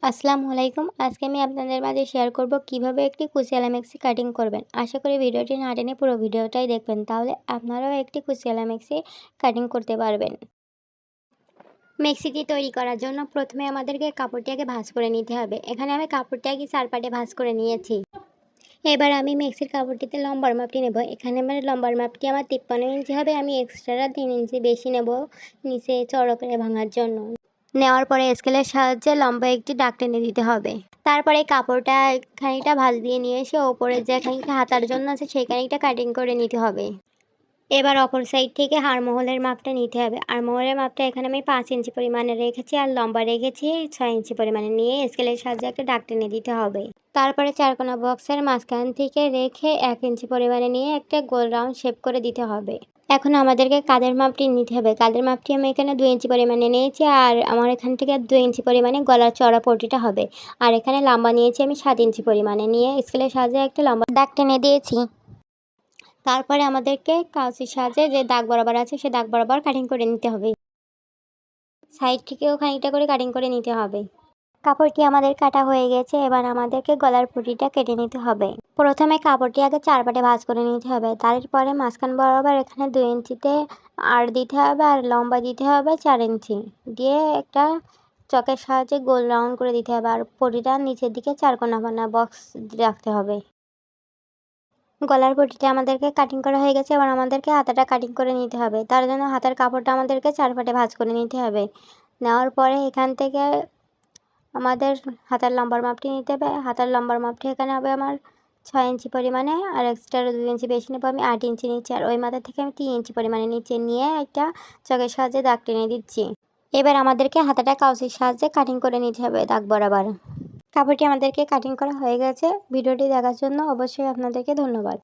আসসালামু আলাইকুম। আজকে আমি আপনাদের মাঝে শেয়ার করব কিভাবে একটি কুচিয়ালা মেক্সি কাটিং করবেন। আশা করি ভিডিওটি না টেনে পুরো ভিডিওটাই দেখবেন, তাহলে আপনারাও একটি কুচিয়ালা মেক্সি কাটিং করতে পারবেন। মেক্সিটি তৈরি করার জন্য প্রথমে আমাদেরকে কাপড়টি আগে ভাঁজ করে নিতে হবে। এখানে আমি কাপড়টি আগে 4 পাটে ভাঁজ করে নিয়েছি। এবার আমি মেক্সির কাপড়টিতে লম্বার মাপটি নেব। এখানে আমার লম্বার মাপটি আমার 53 ইঞ্চি হবে। আমি এক্সট্রা 3 ইঞ্চি বেশি নেব নিচে চড়া করে ভাঙার জন্য। নেওয়ার পরে স্কেলের সাহায্যে লম্বা একটি দাগ টেনে দিতে হবে। তারপরে কাপড়টা খানিকটা ভাঁজ দিয়ে নিয়ে এসে ওপরে যে খানিকটা হাতার জন্য আছে সেই খানিকটা কাটিং করে নিতে হবে। এবার অপর সাইড থেকে আরমহলের মাপটা নিতে হবে। আরমহলের মাপটা এখানে আমি 5 ইঞ্চি পরিমাণে রেখেছি আর লম্বা রেখেছি 6 ইঞ্চি পরিমাণে। নিয়ে স্কেলের সাহায্যে একটা দাগ টেনে দিতে হবে। তারপরে চারকোনা বক্সের মাঝখান থেকে রেখে 1 ইঞ্চি পরিমাণে নিয়ে একটা গোল রাউন্ড শেপ করে দিতে হবে। এখন আমাদেরকে কাঁধের মাপটি নিতে হবে। কাঁধের মাপটি আমি এখানে 2 ইঞ্চি পরিমাণে নিয়েছি আর আমার এখান থেকে 2 ইঞ্চি পরিমাণে গলার চড়া পট্টিটা হবে। আর এখানে লম্বা নিয়েছি আমি 7 ইঞ্চি পরিমাণে। নিয়ে স্কেলের সাহায্যে একটা লম্বা দাগ টেনে দিয়েছি। তারপরে আমাদেরকে কাঁচির সাহায্যে যে দাগ বরাবর আছে সে দাগ বরাবর কাটিং করে নিতে হবে। সাইড থেকেও খানিকটা করে কাটিং করে নিতে হবে। কাপড়টি আমাদের কাটা হয়ে গেছে। এবার আমাদেরকে গলার পুঁটিটা কেটে নিতে হবে। প্রথমে কাপড়টি আগে 4 পাটে ভাঁজ করে নিতে হবে। তারপরে মাঝখান বরাবর এখানে 2 ইঞ্চিতে আড় দিতে হবে আর লম্বা দিতে হবে 4 ইঞ্চি। দিয়ে একটা চকের সাহায্যে গোল রাউন্ড করে দিতে হবে আর পটিটা নিচের দিকে 4 কোনা বক্স রাখতে হবে। গলার পটিটা আমাদেরকে কাটিং করা হয়ে গেছে। এবার আমাদেরকে হাতাটা কাটিং করে নিতে হবে। তার জন্য হাতার কাপড়টা আমাদেরকে 4 পাটে ভাঁজ করে নিতে হবে। নেওয়ার পরে এখান থেকে আমাদের হাতার লম্বার মাপটি নিতে হবে। হাতার লম্বার মাপটি এখানে হবে আমার 6 ইঞ্চি পরিমাণে আর এক্সট্রা 2 ইঞ্চি বেশি নেবো। আমি 8 ইঞ্চি নিচ্ছি আর ওই মাথা থেকে আমি 3 ইঞ্চি পরিমাণে নিচে নিয়ে একটা চকের সাহায্যে দাগ টেনে দিচ্ছি। এবার আমাদেরকে হাতাটা কাউচির সাহায্যে কাটিং করে নিতে হবে দাগ বরাবর। কাপড়টি আমাদেরকে কাটিং করা হয়ে গেছে। ভিডিওটি দেখার জন্য অবশ্যই আপনাদেরকে ধন্যবাদ।